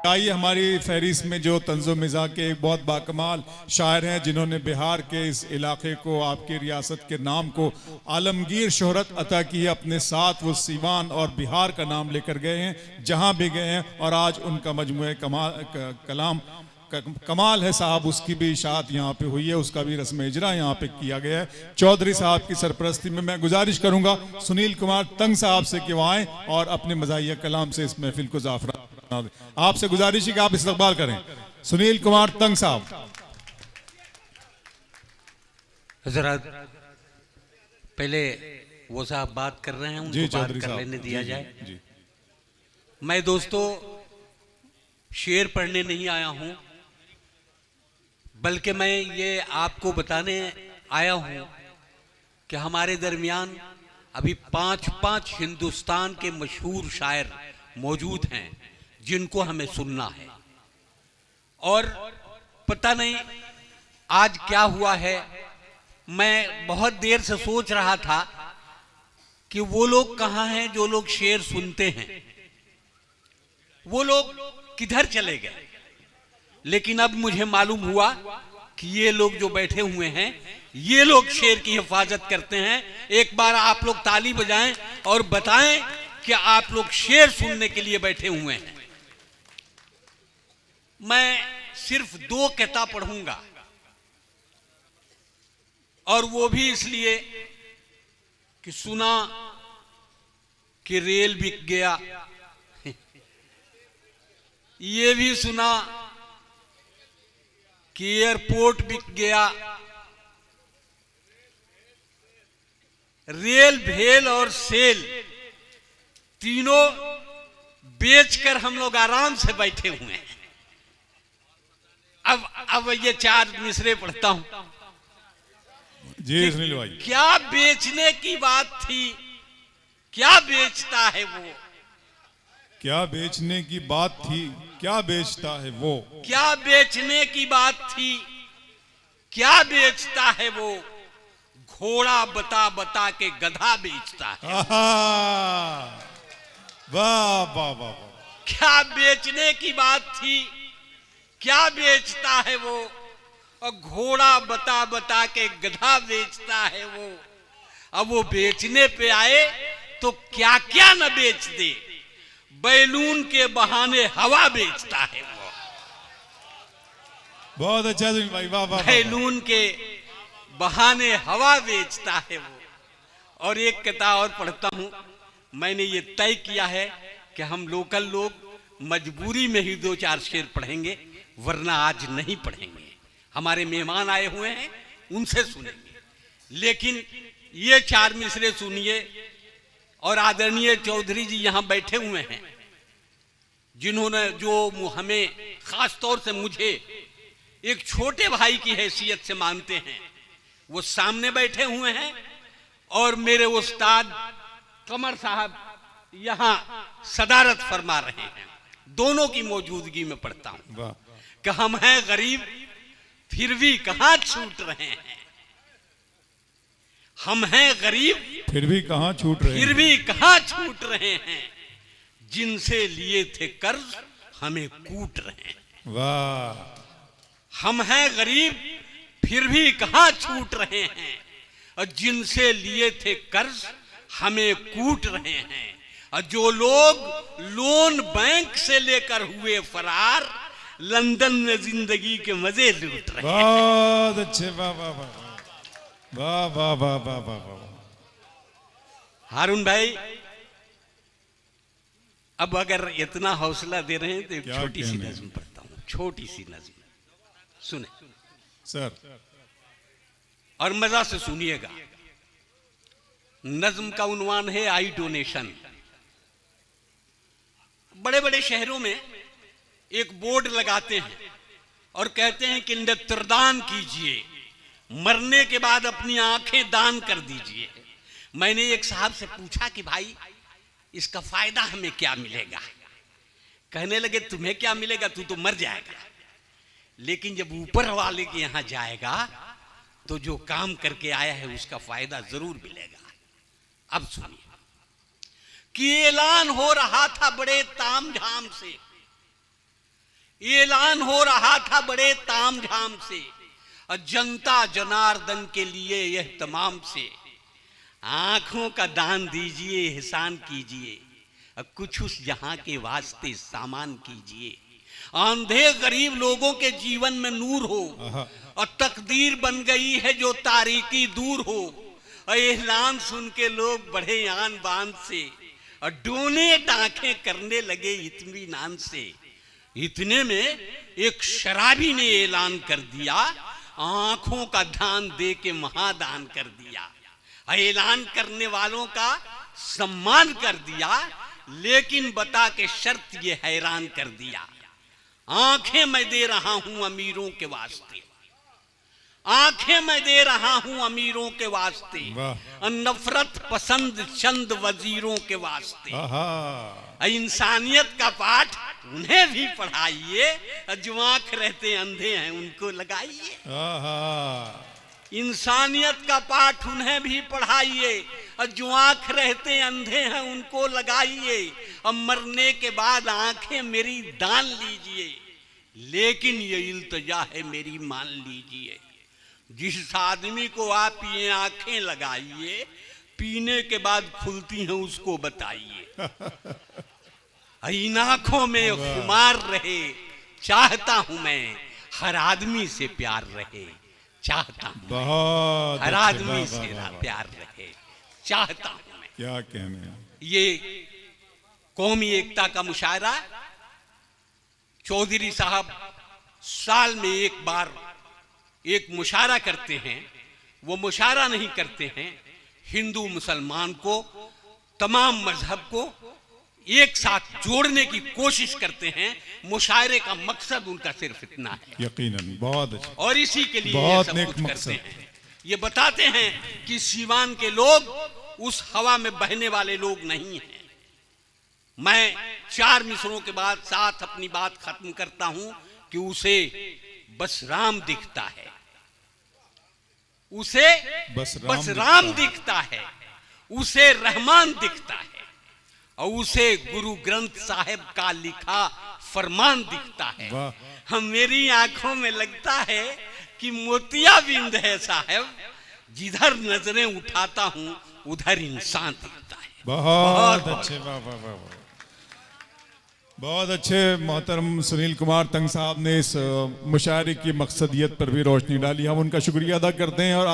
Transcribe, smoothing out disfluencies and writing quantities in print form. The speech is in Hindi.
आइए हमारी फहरिस्त में जो तंज़ो मिज़ाज के एक बहुत बाकमाल शायर हैं जिन्होंने बिहार के इस इलाके को, आपकी रियासत के नाम को आलमगीर शोहरत अता की है। अपने साथ वो सीवान और बिहार का नाम लेकर गए हैं जहां भी गए हैं, और आज उनका मजमूए कलाम कमाल है साहब, उसकी भी इशाअत यहाँ पे हुई है, उसका भी रस्म इजरा यहाँ पे किया गया है। चौधरी साहब की सरपरस्ती में मैं गुजारिश करूंगा सुनील कुमार तंग साहब से कि वो आएँ और अपने मज़ाहिया कलाम से इस महफिल को ज़ाफ़रान। आपसे गुजारिश है कि आप इस्तकबाल करें सुनील कुमार तंग साहब। हजरत पहले वो साहब बात कर रहे हैं, उनको बात कर लेने दिया जाए। जी। मैं दोस्तों शेर पढ़ने नहीं आया हूं, बल्कि मैं ये आपको बताने आया हूं कि हमारे दरमियान अभी पांच हिंदुस्तान के मशहूर शायर मौजूद हैं जिनको हमें सुनना है। और पता नहीं आज क्या हुआ है, मैं बहुत देर से सोच रहा था कि वो लोग कहाँ हैं जो लोग शेर सुनते हैं, वो लोग किधर चले गए। लेकिन अब मुझे मालूम हुआ कि ये लोग जो बैठे हुए हैं ये लोग शेर की हिफाजत करते हैं। एक बार आप लोग ताली बजाएं और बताएं कि आप लोग शेर सुनने के लिए बैठे हुए हैं। मैं सिर्फ 2 कता पढ़ूंगा, और वो भी इसलिए कि सुना कि रेल बिक गया, ये भी सुना कि एयरपोर्ट बिक गया। रेल, भेल और सेल तीनों बेचकर हम लोग आराम से बैठे हुए हैं। अब ये 4 मिसरे पढ़ता हूं। जी सुनील भाई, क्या बेचने की बात थी, क्या बेचता है वो, क्या बेचने की बात थी, क्या बेचता है वो, क्या बेचने की बात थी, क्या बेचता है वो, घोड़ा बता बता के गधा बेचता है। वाह वाह वाह। क्या बेचने की बात थी, क्या बेचता है वो, और घोड़ा बता बता के गधा बेचता है वो। अब वो बेचने पे आए तो क्या क्या न बेच दे, बैलून के बहाने हवा बेचता है वो। बहुत अच्छा भाई, वाह वाह। बैलून के बहाने हवा बेचता है वो। और एक कथा और पढ़ता हूं। मैंने ये तय किया है कि हम लोकल लोग मजबूरी में ही 2-4 शेर पढ़ेंगे, वरना आज नहीं पढ़ेंगे। हमारे मेहमान आए हुए हैं, उनसे सुनेंगे। लेकिन ये 4 मिसरे सुनिए। और आदरणीय चौधरी जी यहां बैठे हुए हैं, जिन्होंने जो हमें खास तौर से मुझे एक छोटे भाई की हैसियत से मानते हैं, वो सामने बैठे हुए हैं। और मेरे उस्ताद कमर साहब यहां सदारत फरमा रहे हैं। दोनों की मौजूदगी में पढ़ता हूं कि हम हैं गरीब फिर भी कहां छूट रहे हैं। हम हैं गरीब फिर भी कहां छूट रहे हैं, फिर भी कहां छूट रहे हैं, जिनसे लिए थे कर्ज हमें कूट रहे हैं। वाह। हम हैं गरीब फिर भी कहां छूट रहे हैं, और जिनसे लिए थे कर्ज हमें कूट रहे हैं। और जो लोग लोन बैंक से लेकर हुए फरार, लंदन में जिंदगी के मजे लूट रहे हैं। बहुत अच्छे, वाह वाह वाह वाह वाह वाह वाह वाह वाह। हारून भाई, अब अगर इतना हौसला दे रहे हैं तो एक छोटी सी नज्म पढ़ता हूं, छोटी सी नज्म सुने सर, और मजा से सुनिएगा। नज्म का उन्वान है आई डोनेशन। बड़े बड़े शहरों में एक बोर्ड लगाते हैं और कहते हैं कि नेत्रदान कीजिए, मरने के बाद अपनी आंखें दान कर दीजिए। मैंने एक साहब से पूछा कि भाई इसका फायदा हमें क्या मिलेगा। कहने लगे तुम्हें क्या मिलेगा, तू तो मर जाएगा, लेकिन जब ऊपर वाले के यहां जाएगा तो जो काम करके आया है उसका फायदा जरूर मिलेगा। अब सुनिए कि ऐलान हो रहा था बड़े तामझाम से ऐलान हो रहा था बड़े तामझाम से, और जनता जनार्दन के लिए यह तमाम से, आंखों का दान दीजिए, एहसान कीजिए, और कुछ उस जहां के वास्ते सामान कीजिए। अंधे गरीब लोगों के जीवन में नूर हो, और तकदीर बन गई है जो तारीकी दूर हो। और ऐलान सुन के लोग बढ़े आन बान से, और डोनेट आंखें करने लगे इत्मीनान से। इतने में एक शराबी ने ऐलान कर दिया, आंखों का दान दे के महादान कर दिया। ऐलान करने वालों का सम्मान कर दिया, लेकिन बता के शर्त ये हैरान कर दिया, आंखें मैं दे रहा हूं अमीरों के वास्ते, आंखें मैं दे रहा हूं अमीरों के वास्ते, और नफरत पसंद चंद वजीरों के वास्ते। इंसानियत का पाठ उन्हें भी पढ़ाइए, जो आंख रहते अंधे हैं उनको लगाइए। इंसानियत का पाठ उन्हें भी पढ़ाइए, और जो आंख रहते अंधे हैं उनको लगाइए। अब मरने के बाद आंखें मेरी दान लीजिए, लेकिन ये इल्तिजा है मेरी मान लीजिए। जिस आदमी को आप ये आंखें लगाइए, पीने के बाद खुलती हैं उसको बताइए। इन आंखों में खुमार रहे, चाहता हूं मैं हर आदमी से प्यार रहे, चाहता हूं बहुत हर आदमी से प्यार रहे, चाहता हूं मैं। क्या कहने। ये कौमी एकता का मुशायरा चौधरी साहब साल में एक बार एक मुशायरा करते हैं। वो मुशायरा नहीं करते हैं, हिंदू मुसलमान को, तमाम मजहब को एक साथ जोड़ने की कोशिश करते हैं। मुशायरे का मकसद उनका सिर्फ इतना है, यकीनन बहुत अच्छा, और इसी के लिए बहुत ये सब नेक कुछ करते मकसद। हैं। ये बताते हैं कि सीवान के लोग उस हवा में बहने वाले लोग नहीं हैं। मैं 4 मिसरों के बाद साथ अपनी बात खत्म करता हूं कि उसे बस राम दिखता है, उसे बस राम दिखता है, उसे रहमान दिखता है, और उसे गुरु ग्रंथ साहिब का लिखा फरमान दिखता है। हम मेरी आंखों में लगता है कि मोतियाबिंद है साहब, जिधर नजरें उठाता हूं उधर इंसान दिखता है। बहुत अच्छे, वाह वाह वाह वाह, बहुत अच्छे। मोहतरम सुनील कुमार तंग साहब ने इस मुशायरे की मकसदियत पर भी रोशनी डाली, हम उनका शुक्रिया अदा करते हैं। और